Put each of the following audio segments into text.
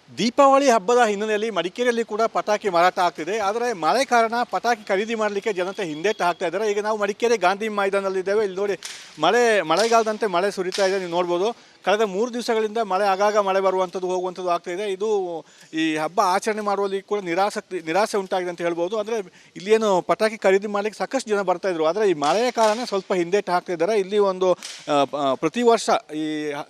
ದೀಪಾವಳಿ ಹಬ್ಬದ ಹಿನ್ನೆಲೆಯಲ್ಲಿ ಮಡಿಕೇರಿಯಲ್ಲಿ ಕೂಡ ಪಟಾಕಿ ಮಾರಾಟ ಆಗ್ತಿದೆ. ಆದರೆ ಮಳೆ ಕಾರಣ ಪಟಾಕಿ ಖರೀದಿ ಮಾಡಲಿಕ್ಕೆ ಜನತೆ ಹಿಂದೇಟು ಹಾಕ್ತಾ ಇದ್ದಾರೆ. ಈಗ ನಾವು ಮಡಿಕೇರಿ ಗಾಂಧಿ ಮೈದಾನದಲ್ಲಿದ್ದೇವೆ. ಇಲ್ಲಿ ನೋಡಿ ಮಳೆಗಾಲದಂತೆ ಮಳೆ ಸುರಿತಾ ಇದೆ, ನೀವು ನೋಡ್ಬೋದು. ಕಳೆದ 3 ದಿವಸಗಳಿಂದ ಆಗಾಗ ಮಳೆ ಬರುವಂಥದ್ದು ಹೋಗುವಂಥದ್ದು ಆಗ್ತಾಯಿದೆ. ಇದು ಈ ಹಬ್ಬ ಆಚರಣೆ ಮಾಡುವಲ್ಲಿ ಕೂಡ ನಿರಾಸೆ ಉಂಟಾಗಿದೆ ಅಂತ ಹೇಳ್ಬೋದು. ಅಂದರೆ ಇಲ್ಲೇನು ಪಟಾಕಿ ಖರೀದಿ ಮಾಡಲಿಕ್ಕೆ ಸಾಕಷ್ಟು ಜನ ಬರ್ತಾಯಿದ್ರು. ಆದರೆ ಈ ಮಳೆಯ ಕಾರಣ ಸ್ವಲ್ಪ ಹಿಂದೇಟು ಹಾಕ್ತಿದ್ದಾರೆ. ಇಲ್ಲಿ ಒಂದು ಪ್ರತಿ ವರ್ಷ ಈ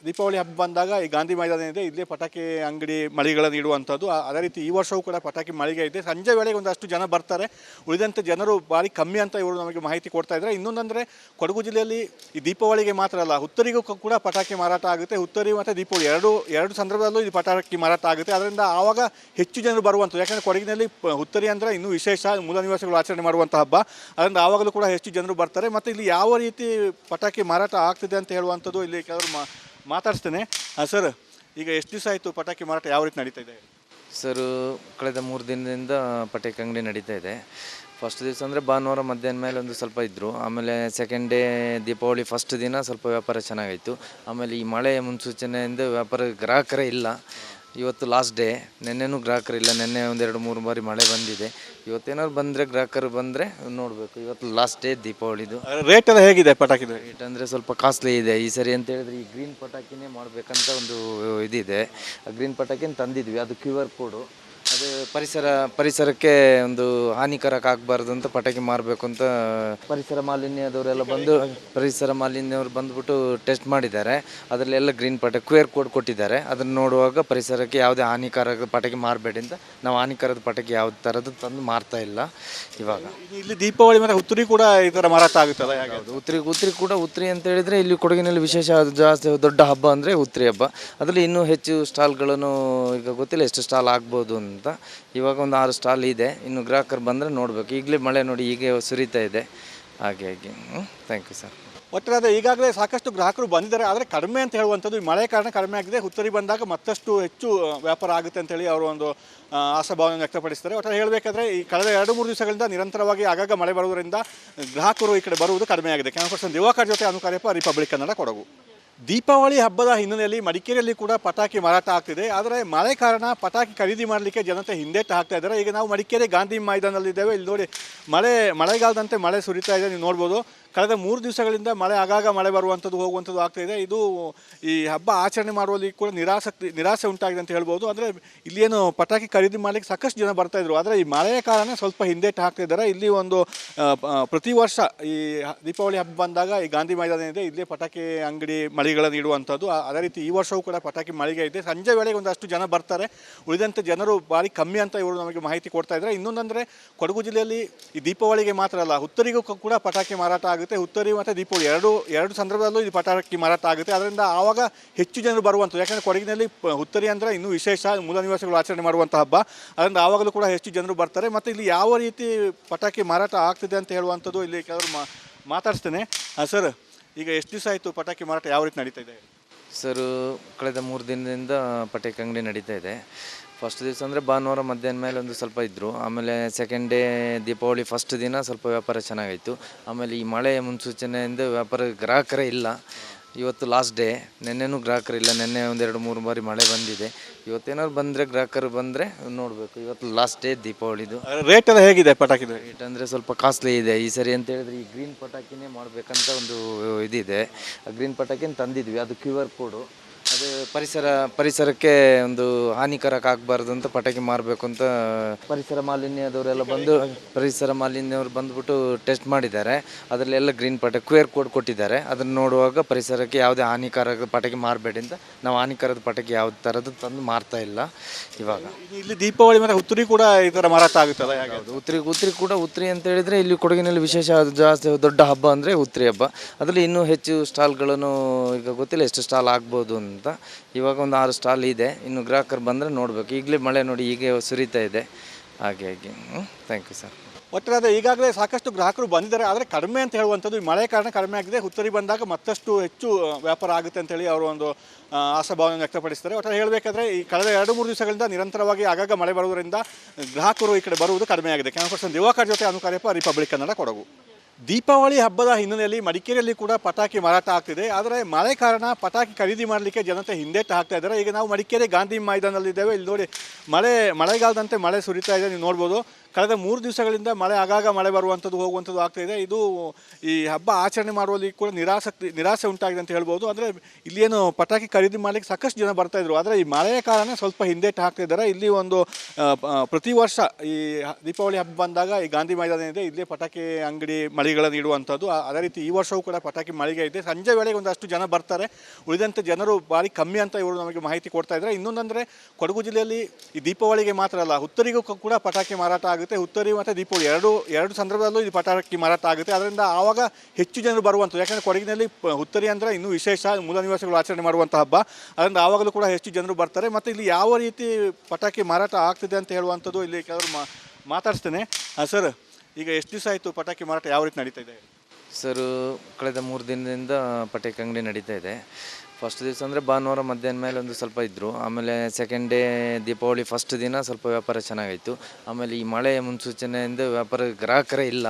ದೀಪಾವಳಿ ಹಬ್ಬ ಬಂದಾಗ ಈ ಗಾಂಧಿ ಮೈದಾನ ಇದೆ, ಇಲ್ಲೇ ಪಟಾಕಿ ಅಂಗಡಿ ಮಳಿಗೆಗಳನ್ನು ಇಡುವಂಥದ್ದು. ಅದೇ ರೀತಿ ಈ ವರ್ಷವೂ ಕೂಡ ಪಟಾಕಿ ಮಳಿಗೆ ಇದೆ. ಸಂಜೆ ವೇಳೆಗೆ ಒಂದಷ್ಟು ಜನ ಬರ್ತಾರೆ, ಉಳಿದಂತೆ ಜನರು ಭಾರಿ ಕಮ್ಮಿ ಅಂತ ಇವರು ನಮಗೆ ಮಾಹಿತಿ ಕೊಡ್ತಾ ಇದ್ದಾರೆ. ಇನ್ನೊಂದಂದರೆ ಕೊಡಗು ಜಿಲ್ಲೆಯಲ್ಲಿ ಈ ದೀಪಾವಳಿಗೆ ಮಾತ್ರ ಅಲ್ಲ, ಹುತ್ತರಿಗೂ ಕೂಡ ಪಟಾಕಿ ಮಾರಾಟ ಆಗುತ್ತೆ. ಹುತ್ತರಿ ಮತ್ತು ದೀಪಾವಳಿ ಎರಡು ಸಂದರ್ಭದಲ್ಲೂ ಈ ಪಟಾಕಿ ಮಾರಾಟ ಆಗುತ್ತೆ. ಅದರಿಂದ ಆವಾಗ ಹೆಚ್ಚು ಜನರು ಬರುವಂಥದ್ದು. ಯಾಕಂದರೆ ಕೊಡಗಿನಲ್ಲಿ ಹುತ್ತರಿ ಅಂದರೆ ಇನ್ನೂ ವಿಶೇಷ, ಮೂಲ ನಿವಾಸಿಗಳು ಆಚರಣೆ ಮಾಡುವಂಥ ಹಬ್ಬ. ಅದರಿಂದ ಆವಾಗಲೂ ಕೂಡ ಹೆಚ್ಚು ಜನರು ಬರ್ತಾರೆ. ಮತ್ತು ಇಲ್ಲಿ ಯಾವ ರೀತಿ ಪಟಾಕಿ ಮಾರಾಟ ಆಗ್ತಿದೆ ಅಂತ ಹೇಳುವಂಥದ್ದು ಇಲ್ಲಿ ಕೆಲವರು ಮಾತಾಡ್ಸ್ತೇನೆ. ಸರ್, ಈಗ ಎಷ್ಟು ದಿವಸ ಆಯಿತು ಪಟಾಕಿ ಮಾರಾಟ ಯಾವ ರೀತಿ ನಡೀತಾ ಇದೆ? ಸರ್, ಕಳೆದ 3 ದಿನದಿಂದ ಪಟಾಕಿ ಅಂಗಡಿ ನಡೀತಾ ಇದೆ. ಫಸ್ಟ್ ದಿವಸ ಅಂದರೆ ಭಾನುವಾರ ಮಧ್ಯಾಹ್ನ ಮೇಲೆ ಒಂದು ಸ್ವಲ್ಪ ಇದ್ದರು. ಆಮೇಲೆ ಸೆಕೆಂಡ್ ಡೇ ದೀಪಾವಳಿ ಫಸ್ಟ್ ದಿನ ಸ್ವಲ್ಪ ವ್ಯಾಪಾರ ಚೆನ್ನಾಗಾಯಿತು. ಆಮೇಲೆ ಈ ಮಳೆ ಮುನ್ಸೂಚನೆಯಿಂದ ಗ್ರಾಹಕರೇ ಇಲ್ಲ. ಇವತ್ತು ಲಾಸ್ಟ್ ಡೇ. ನೆನ್ನೆನೂ ಗ್ರಾಹಕರಿಲ್ಲ. ನೆನ್ನೆ 1-2-3 ಬಾರಿ ಮಳೆ ಬಂದಿದೆ. ಇವತ್ತೇನಾದ್ರು ಬಂದರೆ ಗ್ರಾಹಕರು ಬಂದರೆ ನೋಡಬೇಕು. ಇವತ್ತು ಲಾಸ್ಟ್ ಡೇ ದೀಪಾವಳಿದು. ರೇಟ್ ಎಲ್ಲ ಹೇಗಿದೆ ಪಟಾಕಿದು? ರೇಟ್ ಅಂದರೆ ಸ್ವಲ್ಪ ಕಾಸ್ಟ್ಲಿ ಇದೆ ಈ ಸರಿ. ಅಂತ ಹೇಳಿದ್ರೆ ಈ ಗ್ರೀನ್ ಪಟಾಕಿನೇ ಮಾಡಬೇಕಂತ ಒಂದು ಇದಿದೆ. ಆ ಗ್ರೀನ್ ಪಟಾಕಿನ ತಂದಿದ್ವಿ. ಅದು QR ಕೋಡು. ಅದು ಪರಿಸರಕ್ಕೆ ಒಂದು ಹಾನಿಕಾರಕ ಆಗಬಾರ್ದು ಅಂತ ಪಟಾಕಿ ಮಾರಬೇಕು ಅಂತ ಪರಿಸರ ಮಾಲಿನ್ಯವರು ಬಂದುಬಿಟ್ಟು ಟೆಸ್ಟ್ ಮಾಡಿದ್ದಾರೆ. ಅದರಲ್ಲೆಲ್ಲ ಗ್ರೀನ್ QR ಕೋಡ್ ಕೊಟ್ಟಿದ್ದಾರೆ. ಅದನ್ನು ನೋಡುವಾಗ ಪರಿಸರಕ್ಕೆ ಯಾವುದೇ ಹಾನಿಕಾರಕ ಪಟಾಕಿ ಮಾರಬೇಡಿ ಅಂತ ನಾವು ಹಾನಿಕಾರದ ಪಟಾಕಿ ಯಾವ ಥರದ್ದು ತಂದು ಮಾರ್ತಾ ಇಲ್ಲ ಇವಾಗ. ಇಲ್ಲಿ ದೀಪಾವಳಿ ಮತ್ತು ಹುತ್ತರಿ ಕೂಡ ಈ ಥರ ಮಾರಾಟ ಆಗುತ್ತಲ್ಲ? ಹುತ್ತರಿ ಅಂತ ಹೇಳಿದರೆ ಇಲ್ಲಿ ಕೊಡಗಿನಲ್ಲಿ ವಿಶೇಷ ಜಾಸ್ತಿ ದೊಡ್ಡ ಹಬ್ಬ ಅಂದರೆ ಹುತ್ತರಿ ಹಬ್ಬ. ಅದರಲ್ಲಿ ಇನ್ನೂ ಹೆಚ್ಚು ಸ್ಟಾಲ್ಗಳನ್ನು ಈಗ ಗೊತ್ತಿಲ್ಲ ಎಷ್ಟು ಸ್ಟಾಲ್ ಆಗ್ಬೋದು ಅಂತ. ಇವಾಗ ಒಂದು 6 ಸ್ಟಾಲ್ ಇದೆ. ಇನ್ನು ಗ್ರಾಹಕರು ಬಂದರೆ ನೋಡಬೇಕು. ಈಗಲೇ ಮಳೆ ನೋಡಿ ಹೀಗೆ ಸುರಿತಾ ಇದೆ. ಹಾಗೆ ಥ್ಯಾಂಕ್ ಯು ಸರ್. ಒಟ್ಟಾರೆ ಈಗಾಗಲೇ ಸಾಕಷ್ಟು ಗ್ರಾಹಕರು ಬಂದಿದ್ದಾರೆ, ಆದರೆ ಕಡಿಮೆ ಅಂತ ಹೇಳುವಂಥದ್ದು ಈ ಮಳೆ ಕಾರಣ ಕಡಿಮೆ ಆಗಿದೆ. ಹುತ್ತರಿ ಬಂದಾಗ ಮತ್ತಷ್ಟು ಹೆಚ್ಚು ವ್ಯಾಪಾರ ಆಗುತ್ತೆ ಅಂತೇಳಿ ಅವರು ಒಂದು ಆಶಾಭಾವನೆ ವ್ಯಕ್ತಪಡಿಸ್ತಾರೆ. ಒಟ್ಟಾರೆ ಹೇಳಬೇಕಾದ್ರೆ ಈ ಕಳೆದ 2-3 ದಿವಸಗಳಿಂದ ನಿರಂತರವಾಗಿ ಆಗಾಗ ಮಳೆ ಬರುವುದರಿಂದ ಗ್ರಾಹಕರು ಈ ಕಡೆ ಬರುವುದು ಕಡಿಮೆ ಆಗಿದೆ. ಕ್ಯಾಮರಾ ದಿವಾಕರ್ ಜೊತೆ ಅನುಕಾರ್ಯಪ್ಪ, ರಿಪಬ್ಲಿಕ್ ಕನ್ನಡ, ಕೊಡಗು. ದೀಪಾವಳಿ ಹಬ್ಬದ ಹಿನ್ನೆಲೆಯಲ್ಲಿ ಮಡಿಕೇರಿಯಲ್ಲಿ ಕೂಡ ಪಟಾಕಿ ಮಾರಾಟ ಆಗ್ತಿದೆ. ಆದರೆ ಮಳೆ ಕಾರಣ ಪಟಾಕಿ ಖರೀದಿ ಮಾಡಲಿಕ್ಕೆ ಜನತೆ ಹಿಂದೇಟು ಹಾಕ್ತಾ ಇದ್ದಾರೆ. ಈಗ ನಾವು ಮಡಿಕೇರಿ ಗಾಂಧಿ ಮೈದಾನದಲ್ಲಿದ್ದೇವೆ. ಇಲ್ಲಿ ನೋಡಿ ಮಳೆಗಾಲದಂತೆ ಮಳೆ ಸುರಿತಾ ಇದೆ, ನೀವು ನೋಡ್ಬೋದು. ಕಳೆದ 3 ದಿವಸಗಳಿಂದ ಆಗಾಗ ಮಳೆ ಬರುವಂಥದ್ದು ಹೋಗುವಂಥದ್ದು ಆಗ್ತಾಯಿದೆ. ಇದು ಈ ಹಬ್ಬ ಆಚರಣೆ ಮಾಡುವಲ್ಲಿ ಕೂಡ ನಿರಾಸೆ ಉಂಟಾಗಿದೆ ಅಂತ ಹೇಳ್ಬೋದು. ಅಂದರೆ ಇಲ್ಲೇನು ಪಟಾಕಿ ಖರೀದಿ ಮಾಡಲಿಕ್ಕೆ ಸಾಕಷ್ಟು ಜನ ಬರ್ತಾಯಿದ್ರು. ಆದರೆ ಈ ಮಳೆಯ ಕಾರಣ ಸ್ವಲ್ಪ ಹಿಂದೇಟು ಹಾಕ್ತಿದ್ದಾರೆ. ಇಲ್ಲಿ ಒಂದು ಪ್ರತಿ ವರ್ಷ ಈ ದೀಪಾವಳಿ ಹಬ್ಬ ಬಂದಾಗ ಈ ಗಾಂಧಿ ಮೈದಾನ ಇದೆ, ಇಲ್ಲೇ ಪಟಾಕಿ ಅಂಗಡಿ ಮಳಿಗೆಗಳನ್ನು ಇಡುವಂಥದ್ದು. ಅದೇ ರೀತಿ ಈ ವರ್ಷವೂ ಕೂಡ ಪಟಾಕಿ ಮಳಿಗೆ ಇದೆ. ಸಂಜೆ ವೇಳೆಗೆ ಒಂದಷ್ಟು ಜನ ಬರ್ತಾರೆ, ಉಳಿದಂತೆ ಜನರು ಭಾರಿ ಕಮ್ಮಿ ಅಂತ ಇವರು ನಮಗೆ ಮಾಹಿತಿ ಕೊಡ್ತಾ ಇದ್ದಾರೆ. ಇನ್ನೊಂದಂದರೆ ಕೊಡಗು ಜಿಲ್ಲೆಯಲ್ಲಿ ಈ ದೀಪಾವಳಿಗೆ ಮಾತ್ರ ಅಲ್ಲ, ಹುತ್ತರಿಗೂ ಕೂಡ ಪಟಾಕಿ ಮಾರಾಟ ಆಗುತ್ತೆ. ಹುತ್ತರಿ ಮತ್ತು ದೀಪಾವಳಿ ಎರಡು ಸಂದರ್ಭದಲ್ಲೂ ಈ ಪಟಾಕಿ ಮಾರಾಟ ಆಗುತ್ತೆ. ಅದರಿಂದ ಆವಾಗ ಹೆಚ್ಚು ಜನರು ಬರುವಂಥದ್ದು. ಯಾಕಂದರೆ ಕೊಡಗಿನಲ್ಲಿ ಹುತ್ತರಿ ಅಂದರೆ ಇನ್ನೂ ವಿಶೇಷ, ಮೂಲ ನಿವಾಸಿಗಳು ಆಚರಣೆ ಮಾಡುವಂಥ ಹಬ್ಬ. ಅದರಿಂದ ಆವಾಗಲೂ ಕೂಡ ಹೆಚ್ಚು ಜನರು ಬರ್ತಾರೆ. ಮತ್ತು ಇಲ್ಲಿ ಯಾವ ರೀತಿ ಪಟಾಕಿ ಮಾರಾಟ ಆಗ್ತಿದೆ ಅಂತ ಹೇಳುವಂಥದ್ದು ಇಲ್ಲಿ ಕೆಲವರು ಮಾತಾಡ್ಸ್ತೇನೆ. ಸರ್, ಈಗ ಎಷ್ಟು ದಿವಸ ಆಯಿತು ಪಟಾಕಿ ಮಾರಾಟ ಯಾವ ರೀತಿ ನಡೀತಾ ಇದೆ? ಸರ್, ಕಳೆದ 3 ದಿನದಿಂದ ಪಟಾಕಿ ಅಂಗಡಿ ನಡೀತಾ ಇದೆ. ಫಸ್ಟ್ ದಿವಸ ಅಂದರೆ ಭಾನುವಾರ ಮಧ್ಯಾಹ್ನ ಮೇಲೆ ಒಂದು ಸ್ವಲ್ಪ ಇದ್ದರು. ಆಮೇಲೆ ಸೆಕೆಂಡ್ ಡೇ ದೀಪಾವಳಿ ಫಸ್ಟ್ ದಿನ ಸ್ವಲ್ಪ ವ್ಯಾಪಾರ ಚೆನ್ನಾಗಾಯಿತು. ಆಮೇಲೆ ಈ ಮಳೆ ಮುನ್ಸೂಚನೆಯಿಂದ ಗ್ರಾಹಕರೇ ಇಲ್ಲ. ಇವತ್ತು ಲಾಸ್ಟ್ ಡೇ. ನೆನ್ನೆನೂ ಗ್ರಾಹಕರಿಲ್ಲ. ನೆನ್ನೆ 1-2-3 ಬಾರಿ ಮಳೆ ಬಂದಿದೆ. ಇವತ್ತೇನಾದ್ರು ಬಂದರೆ ಗ್ರಾಹಕರು ಬಂದರೆ ನೋಡಬೇಕು. ಇವತ್ತು ಲಾಸ್ಟ್ ಡೇ ದೀಪಾವಳಿದು. ರೇಟ್ ಎಲ್ಲ ಹೇಗಿದೆ ಪಟಾಕಿದು? ರೇಟ್ ಅಂದರೆ ಸ್ವಲ್ಪ ಕಾಸ್ಟ್ಲಿ ಇದೆ ಈ ಸರಿ. ಅಂತ ಹೇಳಿದ್ರೆ ಈ ಗ್ರೀನ್ ಪಟಾಕಿನೇ ಮಾಡಬೇಕಂತ ಒಂದು ಇದಿದೆ. ಆ ಗ್ರೀನ್ ಪಟಾಕಿನ ತಂದಿದ್ವಿ. ಅದು QR ಕೋಡು. ಅದು ಪರಿಸರಕ್ಕೆ ಒಂದು ಹಾನಿಕಾರಕ ಆಗಬಾರ್ದು ಅಂತ ಪಟಾಕಿ ಮಾರಬೇಕು ಅಂತ ಪರಿಸರ ಮಾಲಿನ್ಯವರು ಬಂದುಬಿಟ್ಟು ಟೆಸ್ಟ್ ಮಾಡಿದ್ದಾರೆ. ಅದರಲ್ಲೆಲ್ಲ ಗ್ರೀನ್ QR ಕೋಡ್ ಕೊಟ್ಟಿದ್ದಾರೆ. ಅದನ್ನು ನೋಡುವಾಗ ಪರಿಸರಕ್ಕೆ ಯಾವುದೇ ಹಾನಿಕಾರಕ ಪಟಾಕಿ ಮಾರಬೇಡಿ ಅಂತ ನಾವು ಹಾನಿಕಾರದ ಪಟಾಕಿ ಯಾವ ಥರದ್ದು ತಂದು ಮಾರ್ತಾ ಇಲ್ಲ ಇವಾಗ. ಇಲ್ಲಿ ದೀಪಾವಳಿ ಮತ್ತು ಹುತ್ತರಿ ಕೂಡ ಈ ಥರ ಮಾರಾಟ ಆಗುತ್ತಲ್ಲ? ಹುತ್ತರಿ ಅಂತ ಹೇಳಿದರೆ ಇಲ್ಲಿ ಕೊಡಗಿನಲ್ಲಿ ವಿಶೇಷ ಜಾಸ್ತಿ ದೊಡ್ಡ ಹಬ್ಬ ಅಂದರೆ ಹುತ್ತರಿ ಹಬ್ಬ. ಅದರಲ್ಲಿ ಇನ್ನೂ ಹೆಚ್ಚು ಸ್ಟಾಲ್ಗಳನ್ನು ಈಗ ಗೊತ್ತಿಲ್ಲ ಎಷ್ಟು ಸ್ಟಾಲ್ ಆಗ್ಬೋದು ಅಂತ. ಇವಾಗ ಒಂದು 6 ಸ್ಟಾಲ್ ಇದೆ. ಇನ್ನು ಗ್ರಾಹಕರು ಬಂದರೆ ನೋಡಬೇಕು. ಈಗಲೇ ಮಳೆ ನೋಡಿ ಹೀಗೆ ಸುರಿತಾ ಇದೆ. ಹಾಗೆ ಥ್ಯಾಂಕ್ ಯು ಸರ್. ಒಟ್ಟಾರೆ ಈಗಾಗಲೇ ಸಾಕಷ್ಟು ಗ್ರಾಹಕರು ಬಂದಿದ್ದಾರೆ, ಆದರೆ ಕಡಿಮೆ ಅಂತ ಹೇಳುವಂಥದ್ದು ಈ ಮಳೆ ಕಾರಣ ಕಡಿಮೆ ಆಗಿದೆ. ಹುತ್ತರಿ ಬಂದಾಗ ಮತ್ತಷ್ಟು ಹೆಚ್ಚು ವ್ಯಾಪಾರ ಆಗುತ್ತೆ ಅಂತೇಳಿ ಅವರು ಒಂದು ಆಶಾಭಾವನೆ ವ್ಯಕ್ತಪಡಿಸ್ತಾರೆ. ಒಟ್ಟಾರೆ ಹೇಳಬೇಕಾದ್ರೆ ಈ ಕಳೆದ 2-3 ದಿವಸಗಳಿಂದ ನಿರಂತರವಾಗಿ ಆಗಾಗ ಮಳೆ ಬರುವುದರಿಂದ ಗ್ರಾಹಕರು ಈ ಕಡೆ ಬರುವುದು ಕಡಿಮೆ ಆಗಿದೆ. ಕ್ಯಾಮರಾ ದಿವಾಕರ್ ಜೊತೆ ಅನುಕಾರ್ಯಪ್ಪ, ರಿಪಬ್ಲಿಕ್ ಕನ್ನಡ, ಕೊಡಗು. ದೀಪಾವಳಿ ಹಬ್ಬದ ಹಿನ್ನೆಲೆಯಲ್ಲಿ ಮಡಿಕೇರಿಯಲ್ಲಿ ಕೂಡ ಪಟಾಕಿ ಮಾರಾಟ ಆಗ್ತಿದೆ. ಆದರೆ ಮಳೆ ಕಾರಣ ಪಟಾಕಿ ಖರೀದಿ ಮಾಡಲಿಕ್ಕೆ ಜನತೆ ಹಿಂದೇಟು ಹಾಕ್ತಾ ಇದ್ದಾರೆ. ಈಗ ನಾವು ಮಡಿಕೇರಿ ಗಾಂಧಿ ಮೈದಾನದಲ್ಲಿದ್ದೇವೆ. ಇಲ್ಲಿ ನೋಡಿ ಮಳೆಗಾಲದಂತೆ ಮಳೆ ಸುರಿತಾ ಇದೆ, ನೀವು ನೋಡ್ಬೋದು. ಕಳೆದ 3 ದಿವಸಗಳಿಂದ ಆಗಾಗ ಮಳೆ ಬರುವಂಥದ್ದು ಹೋಗುವಂಥದ್ದು ಆಗ್ತಾಯಿದೆ. ಇದು ಈ ಹಬ್ಬ ಆಚರಣೆ ಮಾಡುವಲ್ಲಿ ಕೂಡ ನಿರಾಸೆ ಉಂಟಾಗಿದೆ ಅಂತ ಹೇಳ್ಬೋದು. ಅಂದರೆ ಇಲ್ಲೇನು ಪಟಾಕಿ ಖರೀದಿ ಮಾಡಲಿಕ್ಕೆ ಸಾಕಷ್ಟು ಜನ ಬರ್ತಾಯಿದ್ರು. ಆದರೆ ಈ ಮಳೆಯ ಕಾರಣ ಸ್ವಲ್ಪ ಹಿಂದೇಟು ಹಾಕ್ತಿದ್ದಾರೆ. ಇಲ್ಲಿ ಒಂದು ಪ್ರತಿ ವರ್ಷ ಈ ದೀಪಾವಳಿ ಹಬ್ಬ ಬಂದಾಗ ಈ ಗಾಂಧಿ ಮೈದಾನ ಇದೆ, ಇಲ್ಲೇ ಪಟಾಕಿ ಅಂಗಡಿ ಮಳಿಗೆಗಳನ್ನು ಇಡುವಂಥದ್ದು. ಅದೇ ರೀತಿ ಈ ವರ್ಷವೂ ಕೂಡ ಪಟಾಕಿ ಮಳಿಗೆ ಇದೆ. ಸಂಜೆ ವೇಳೆಗೆ ಒಂದಷ್ಟು ಜನ ಬರ್ತಾರೆ, ಉಳಿದಂತೆ ಜನರು ಭಾರಿ ಕಮ್ಮಿ ಅಂತ ಇವರು ನಮಗೆ ಮಾಹಿತಿ ಕೊಡ್ತಾ ಇದ್ದಾರೆ. ಇನ್ನೊಂದಂದರೆ ಕೊಡಗು ಜಿಲ್ಲೆಯಲ್ಲಿ ಈ ದೀಪಾವಳಿಗೆ ಮಾತ್ರ ಅಲ್ಲ, ಹುತ್ತರಿಗೂ ಕೂಡ ಪಟಾಕಿ ಮಾರಾಟ ಆಗುತ್ತೆ. ಹುತ್ತರಿ ಮತ್ತು ದೀಪಾವಳಿ ಎರಡು ಸಂದರ್ಭದಲ್ಲೂ ಈ ಪಟಾಕಿ ಮಾರಾಟ ಆಗುತ್ತೆ. ಅದರಿಂದ ಆವಾಗ ಹೆಚ್ಚು ಜನರು ಬರುವಂಥದ್ದು. ಯಾಕಂದರೆ ಕೊಡಗಿನಲ್ಲಿ ಹುತ್ತರಿ ಅಂದರೆ ಇನ್ನೂ ವಿಶೇಷ, ಮೂಲ ನಿವಾಸಿಗಳು ಆಚರಣೆ ಮಾಡುವಂಥ ಹಬ್ಬ. ಅದರಿಂದ ಆವಾಗಲೂ ಕೂಡ ಹೆಚ್ಚು ಜನರು ಬರ್ತಾರೆ. ಮತ್ತು ಇಲ್ಲಿ ಯಾವ ರೀತಿ ಪಟಾಕಿ ಮಾರಾಟ ಆಗ್ತಿದೆ ಅಂತ ಹೇಳುವಂಥದ್ದು ಇಲ್ಲಿ ಕೆಲವರು ಮಾತಾಡ್ಸ್ತೇನೆ. ಸರ್, ಈಗ ಎಷ್ಟು ದಿವಸ ಆಯಿತು ಪಟಾಕಿ ಮಾರಾಟ ಯಾವ ರೀತಿ ನಡೀತಾ ಇದೆ? ಸರ್, ಕಳೆದ 3 ದಿನದಿಂದ ಪಟಾಕಿ ಅಂಗಡಿ ನಡೀತಾ ಇದೆ. ಫಸ್ಟ್ ದಿವಸ ಅಂದರೆ ಭಾನುವಾರ ಮಧ್ಯಾಹ್ನ ಮೇಲೆ ಒಂದು ಸ್ವಲ್ಪ ಇದ್ದರು. ಆಮೇಲೆ ಸೆಕೆಂಡ್ ಡೇ ದೀಪಾವಳಿ ಫಸ್ಟ್ ದಿನ ಸ್ವಲ್ಪ ವ್ಯಾಪಾರ ಚೆನ್ನಾಗಾಯಿತು. ಆಮೇಲೆ ಈ ಮಳೆ ಮುನ್ಸೂಚನೆಯಿಂದ ಗ್ರಾಹಕರೇ ಇಲ್ಲ.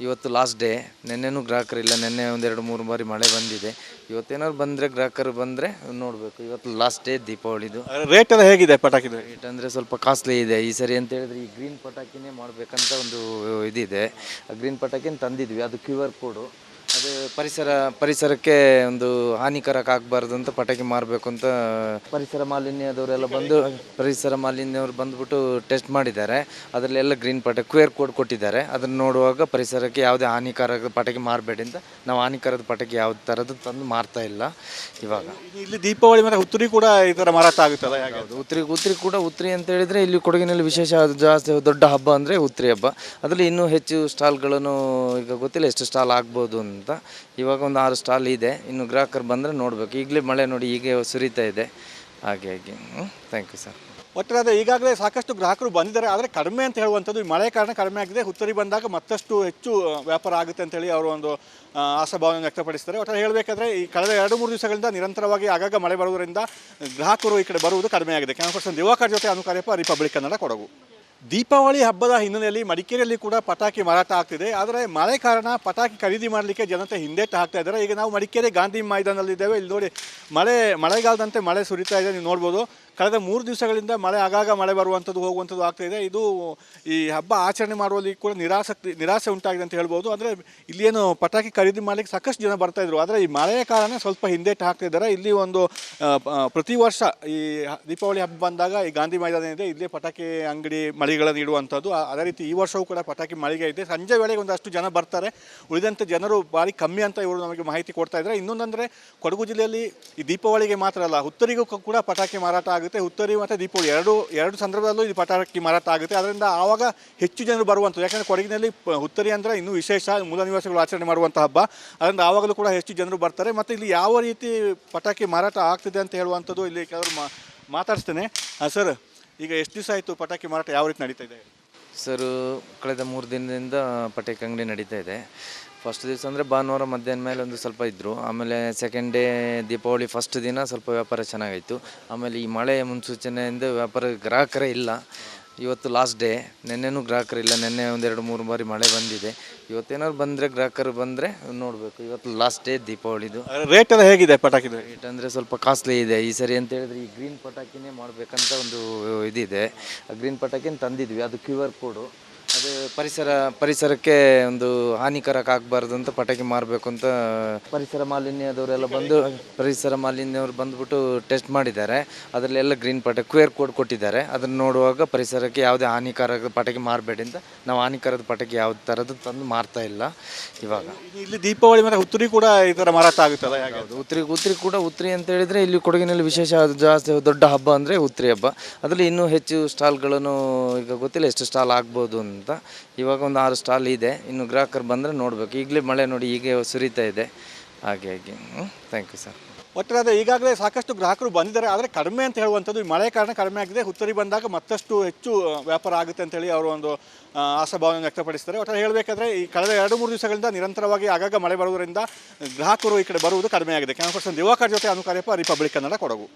ಇವತ್ತು ಲಾಸ್ಟ್ ಡೇ. ನೆನ್ನೆನೂ ಗ್ರಾಹಕರಿಲ್ಲ. ನೆನ್ನೆ 1-2-3 ಬಾರಿ ಮಳೆ ಬಂದಿದೆ. ಇವತ್ತೇನಾದ್ರು ಬಂದರೆ ಗ್ರಾಹಕರು ಬಂದರೆ ನೋಡಬೇಕು. ಇವತ್ತು ಲಾಸ್ಟ್ ಡೇ ದೀಪಾವಳಿದು. ರೇಟ್ ಎಲ್ಲ ಹೇಗಿದೆ ಪಟಾಕಿದು? ರೇಟ್ ಅಂದರೆ ಸ್ವಲ್ಪ ಕಾಸ್ಟ್ಲಿ ಇದೆ ಈ ಸರಿ. ಅಂತ ಹೇಳಿದ್ರೆ ಈ ಗ್ರೀನ್ ಪಟಾಕಿನೇ ಮಾಡಬೇಕಂತ ಒಂದು ಇದಿದೆ. ಆ ಗ್ರೀನ್ ಪಟಾಕಿನ ತಂದಿದ್ವಿ. ಅದು QR ಕೋಡು. ಅದು ಪರಿಸರಕ್ಕೆ ಒಂದು ಹಾನಿಕಾರಕ ಆಗಬಾರ್ದು ಅಂತ ಪಟಾಕಿ ಮಾರಬೇಕು ಅಂತ ಪರಿಸರ ಮಾಲಿನ್ಯವರು ಬಂದುಬಿಟ್ಟು ಟೆಸ್ಟ್ ಮಾಡಿದ್ದಾರೆ. ಅದರಲ್ಲೆಲ್ಲ ಗ್ರೀನ್ QR ಕೋಡ್ ಕೊಟ್ಟಿದ್ದಾರೆ. ಅದನ್ನು ನೋಡುವಾಗ ಪರಿಸರಕ್ಕೆ ಯಾವುದೇ ಹಾನಿಕಾರಕ ಪಟಾಕಿ ಮಾರಬೇಡಿ ಅಂತ ನಾವು ಹಾನಿಕಾರದ ಪಟಾಕಿ ಯಾವ ಥರದ್ದು ತಂದು ಮಾರ್ತಾ ಇಲ್ಲ ಇವಾಗ. ಇಲ್ಲಿ ದೀಪಾವಳಿ ಮತ್ತು ಹುತ್ತರಿ ಕೂಡ ಈ ಥರ ಮಾರಾಟ ಆಗುತ್ತಲ್ಲ? ಹುತ್ತರಿ ಅಂತ ಹೇಳಿದರೆ ಇಲ್ಲಿ ಕೊಡಗಿನಲ್ಲಿ ವಿಶೇಷ ಜಾಸ್ತಿ ದೊಡ್ಡ ಹಬ್ಬ ಅಂದರೆ ಹುತ್ತರಿ ಹಬ್ಬ. ಅದರಲ್ಲಿ ಇನ್ನೂ ಹೆಚ್ಚು ಸ್ಟಾಲ್ಗಳನ್ನು ಈಗ ಗೊತ್ತಿಲ್ಲ ಎಷ್ಟು ಸ್ಟಾಲ್ ಆಗ್ಬೋದು ಅಂತ. ಇವಾಗ ಒಂದು 6 ಸ್ಟಾಲ್ ಇದೆ. ಇನ್ನು ಗ್ರಾಹಕರು ಬಂದರೆ ನೋಡಬೇಕು. ಈಗಲೇ ಮಳೆ ನೋಡಿ ಹೀಗೆ ಸುರಿತಾ ಇದೆ. ಹಾಗೆ ಥ್ಯಾಂಕ್ ಯು ಸರ್. ಒಟ್ಟಾರೆ ಈಗಾಗಲೇ ಸಾಕಷ್ಟು ಗ್ರಾಹಕರು ಬಂದಿದ್ದಾರೆ, ಆದರೆ ಕಡಿಮೆ ಅಂತ ಹೇಳುವಂಥದ್ದು ಈ ಮಳೆ ಕಾರಣ ಕಡಿಮೆ ಆಗಿದೆ. ಹುತ್ತರಿ ಬಂದಾಗ ಮತ್ತಷ್ಟು ಹೆಚ್ಚು ವ್ಯಾಪಾರ ಆಗುತ್ತೆ ಅಂತೇಳಿ ಅವರು ಒಂದು ಆಶಾಭಾವನೆ ವ್ಯಕ್ತಪಡಿಸ್ತಾರೆ. ಒಟ್ಟಾರೆ ಹೇಳಬೇಕಾದ್ರೆ ಈ ಕಳೆದ 2-3 ದಿವಸಗಳಿಂದ ನಿರಂತರವಾಗಿ ಆಗಾಗ ಮಳೆ ಬರುವುದರಿಂದ ಗ್ರಾಹಕರು ಈ ಕಡೆ ಬರುವುದು ಕಡಿಮೆ ಆಗಿದೆ. ಕ್ಯಾಮರಾ ದಿವಾಕರ್ ಜೊತೆ ಅನುಕಾರ್ಯಪ್ಪ, ರಿಪಬ್ಲಿಕ್ ಕನ್ನಡ, ಕೊಡಗು. ದೀಪಾವಳಿ ಹಬ್ಬದ ಹಿನ್ನೆಲೆಯಲ್ಲಿ ಮಡಿಕೇರಿಯಲ್ಲಿ ಕೂಡ ಪಟಾಕಿ ಮಾರಾಟ ಆಗ್ತಿದೆ. ಆದರೆ ಮಳೆ ಕಾರಣ ಪಟಾಕಿ ಖರೀದಿ ಮಾಡಲಿಕ್ಕೆ ಜನತೆ ಹಿಂದೇಟು ಹಾಕ್ತಾ ಇದ್ದಾರೆ. ಈಗ ನಾವು ಮಡಿಕೇರಿ ಗಾಂಧಿ ಮೈದಾನದಲ್ಲಿದ್ದೇವೆ. ಇಲ್ಲಿ ನೋಡಿ ಮಳೆಗಾಲದಂತೆ ಮಳೆ ಸುರಿತಾ ಇದೆ, ನೀವು ನೋಡ್ಬೋದು. ಕಳೆದ 3 ದಿವಸಗಳಿಂದ ಆಗಾಗ ಮಳೆ ಬರುವಂಥದ್ದು ಹೋಗುವಂಥದ್ದು ಆಗ್ತಾಯಿದೆ. ಇದು ಈ ಹಬ್ಬ ಆಚರಣೆ ಮಾಡುವಲ್ಲಿ ಕೂಡ ನಿರಾಸೆ ಉಂಟಾಗಿದೆ ಅಂತ ಹೇಳ್ಬೋದು. ಅಂದರೆ ಇಲ್ಲೇನು ಪಟಾಕಿ ಖರೀದಿ ಮಾಡಲಿಕ್ಕೆ ಸಾಕಷ್ಟು ಜನ ಬರ್ತಾಯಿದ್ರು. ಆದರೆ ಈ ಮಳೆಯ ಕಾರಣ ಸ್ವಲ್ಪ ಹಿಂದೇಟು ಹಾಕ್ತಿದ್ದಾರೆ. ಇಲ್ಲಿ ಒಂದು ಪ್ರತಿ ವರ್ಷ ಈ ದೀಪಾವಳಿ ಹಬ್ಬ ಬಂದಾಗ ಈ ಗಾಂಧಿ ಮೈದಾನ ಇದೆ, ಇಲ್ಲೇ ಪಟಾಕಿ ಅಂಗಡಿ ಮಳಿಗೆಗಳನ್ನು ಇಡುವಂಥದ್ದು. ಅದೇ ರೀತಿ ಈ ವರ್ಷವೂ ಕೂಡ ಪಟಾಕಿ ಮಳಿಗೆ ಇದೆ. ಸಂಜೆ ವೇಳೆಗೆ ಒಂದಷ್ಟು ಜನ ಬರ್ತಾರೆ, ಉಳಿದಂತೆ ಜನರು ಭಾರಿ ಕಮ್ಮಿ ಅಂತ ಇವರು ನಮಗೆ ಮಾಹಿತಿ ಕೊಡ್ತಾ ಇದ್ದಾರೆ. ಇನ್ನೊಂದಂದರೆ ಕೊಡಗು ಜಿಲ್ಲೆಯಲ್ಲಿ ಈ ದೀಪಾವಳಿಗೆ ಮಾತ್ರ ಅಲ್ಲ, ಹುತ್ತರಿಗೂ ಕೂಡ ಪಟಾಕಿ ಮಾರಾಟ ಆಗುತ್ತೆ. ಹುತ್ತರಿ ಮತ್ತು ದೀಪಾವಳಿ ಎರಡು ಸಂದರ್ಭದಲ್ಲೂ ಈ ಪಟಾಕಿ ಮಾರಾಟ ಆಗುತ್ತೆ. ಅದರಿಂದ ಆವಾಗ ಹೆಚ್ಚು ಜನರು ಬರುವಂಥದ್ದು. ಯಾಕಂದರೆ ಕೊಡಗಿನಲ್ಲಿ ಹುತ್ತರಿ ಅಂದರೆ ಇನ್ನೂ ವಿಶೇಷ, ಮೂಲ ನಿವಾಸಿಗಳು ಆಚರಣೆ ಮಾಡುವಂಥ ಹಬ್ಬ. ಅದರಿಂದ ಆವಾಗಲೂ ಕೂಡ ಹೆಚ್ಚು ಜನರು ಬರ್ತಾರೆ. ಮತ್ತು ಇಲ್ಲಿ ಯಾವ ರೀತಿ ಪಟಾಕಿ ಮಾರಾಟ ಆಗ್ತಿದೆ ಅಂತ ಹೇಳುವಂಥದ್ದು ಇಲ್ಲಿ ಕೆಲವರು ಮಾತಾಡ್ಸ್ತೇನೆ. ಸರ್, ಈಗ ಎಷ್ಟು ದಿವಸ ಆಯಿತು ಪಟಾಕಿ ಮಾರಾಟ ಯಾವ ರೀತಿ ನಡೀತಾ ಇದೆ? ಸರ್, ಕಳೆದ 3 ದಿನದಿಂದ ಪಟಾಕಿ ಅಂಗಡಿ ನಡೀತಾ ಇದೆ. ಫಸ್ಟ್ ದಿವಸ ಅಂದರೆ ಭಾನುವಾರ ಮಧ್ಯಾಹ್ನ ಮೇಲೆ ಒಂದು ಸ್ವಲ್ಪ ಇದ್ದರು. ಆಮೇಲೆ ಸೆಕೆಂಡ್ ಡೇ ದೀಪಾವಳಿ ಫಸ್ಟ್ ದಿನ ಸ್ವಲ್ಪ ವ್ಯಾಪಾರ ಚೆನ್ನಾಗಾಯಿತು. ಆಮೇಲೆ ಈ ಮಳೆ ಮುನ್ಸೂಚನೆಯಿಂದ ಗ್ರಾಹಕರೇ ಇಲ್ಲ. ಇವತ್ತು ಲಾಸ್ಟ್ ಡೇ. ನೆನ್ನೆನೂ ಗ್ರಾಹಕರಿಲ್ಲ. ನೆನ್ನೆ 1-2-3 ಬಾರಿ ಮಳೆ ಬಂದಿದೆ. ಇವತ್ತೇನಾದ್ರು ಬಂದರೆ ಗ್ರಾಹಕರು ಬಂದರೆ ನೋಡಬೇಕು. ಇವತ್ತು ಲಾಸ್ಟ್ ಡೇ ದೀಪಾವಳಿದು. ರೇಟ್ ಎಲ್ಲ ಹೇಗಿದೆ ಪಟಾಕಿದು? ರೇಟ್ ಅಂದರೆ ಸ್ವಲ್ಪ ಕಾಸ್ಟ್ಲಿ ಇದೆ ಈ ಸರಿ. ಅಂತ ಹೇಳಿದ್ರೆ ಈ ಗ್ರೀನ್ ಪಟಾಕಿನೇ ಮಾಡಬೇಕಂತ ಒಂದು ಇದಿದೆ. ಆ ಗ್ರೀನ್ ಪಟಾಕಿನ ತಂದಿದ್ವಿ. ಅದು QR ಕೋಡು. ಅದು ಪರಿಸರಕ್ಕೆ ಒಂದು ಹಾನಿಕಾರಕ ಆಗಬಾರ್ದು ಅಂತ ಪಟಾಕಿ ಮಾರಬೇಕು ಅಂತ ಪರಿಸರ ಮಾಲಿನ್ಯವರು ಬಂದುಬಿಟ್ಟು ಟೆಸ್ಟ್ ಮಾಡಿದ್ದಾರೆ. ಅದರಲ್ಲೆಲ್ಲ ಗ್ರೀನ್ QR ಕೋಡ್ ಕೊಟ್ಟಿದ್ದಾರೆ. ಅದನ್ನು ನೋಡುವಾಗ ಪರಿಸರಕ್ಕೆ ಯಾವುದೇ ಹಾನಿಕಾರಕ ಪಟಾಕಿ ಮಾರಬೇಡಿ ಅಂತ ನಾವು ಹಾನಿಕಾರದ ಪಟಾಕಿ ಯಾವ ಥರದ್ದು ತಂದು ಮಾರ್ತಾ ಇಲ್ಲ ಇವಾಗ. ಇಲ್ಲಿ ದೀಪಾವಳಿ ಮತ್ತು ಹುತ್ತರಿ ಕೂಡ ಈ ಥರ ಮಾರಾಟ ಆಗುತ್ತಲ್ಲ? ಹುತ್ತರಿ ಅಂತ ಹೇಳಿದರೆ ಇಲ್ಲಿ ಕೊಡಗಿನಲ್ಲಿ ವಿಶೇಷ ಜಾಸ್ತಿ ದೊಡ್ಡ ಹಬ್ಬ ಅಂದರೆ ಹುತ್ತರಿ ಹಬ್ಬ. ಅದರಲ್ಲಿ ಇನ್ನೂ ಹೆಚ್ಚು ಸ್ಟಾಲ್ಗಳನ್ನು ಈಗ ಗೊತ್ತಿಲ್ಲ ಎಷ್ಟು ಸ್ಟಾಲ್ ಆಗ್ಬೋದು ಅಂತ. ಇವಾಗ ಒಂದು 6 ಸ್ಟಾಲ್ ಇದೆ. ಇನ್ನು ಗ್ರಾಹಕರು ಬಂದರೆ ನೋಡಬೇಕು. ಈಗಲೇ ಮಳೆ ನೋಡಿ ಹೀಗೆ ಸುರಿತಾ ಇದೆ. ಹಾಗೆ ಥ್ಯಾಂಕ್ ಯು ಸರ್. ಒಟ್ಟಾರೆ ಈಗಾಗಲೇ ಸಾಕಷ್ಟು ಗ್ರಾಹಕರು ಬಂದಿದ್ದಾರೆ, ಆದರೆ ಕಡಿಮೆ ಅಂತ ಹೇಳುವಂಥದ್ದು ಈ ಮಳೆ ಕಾರಣ ಕಡಿಮೆ ಆಗಿದೆ. ಹುತ್ತರಿ ಬಂದಾಗ ಮತ್ತಷ್ಟು ಹೆಚ್ಚು ವ್ಯಾಪಾರ ಆಗುತ್ತೆ ಅಂತೇಳಿ ಅವರು ಒಂದು ಆಶಾಭಾವನೆ ವ್ಯಕ್ತಪಡಿಸ್ತಾರೆ. ಒಟ್ಟಾರೆ ಹೇಳಬೇಕಾದ್ರೆ ಈ ಕಳೆದ 2-3 ದಿವಸಗಳಿಂದ ನಿರಂತರವಾಗಿ ಆಗಾಗ ಮಳೆ ಬರುವುದರಿಂದ ಗ್ರಾಹಕರು ಈ ಕಡೆ ಬರುವುದು ಕಡಿಮೆ ಆಗಿದೆ. ಕ್ಯಾಮರಾ ದಿವಾಕರ್ ಜೊತೆ ಅನುಕಾರ್ಯಪ್ಪ, ರಿಪಬ್ಲಿಕ್ ಕನ್ನಡ, ಕೊಡಗು.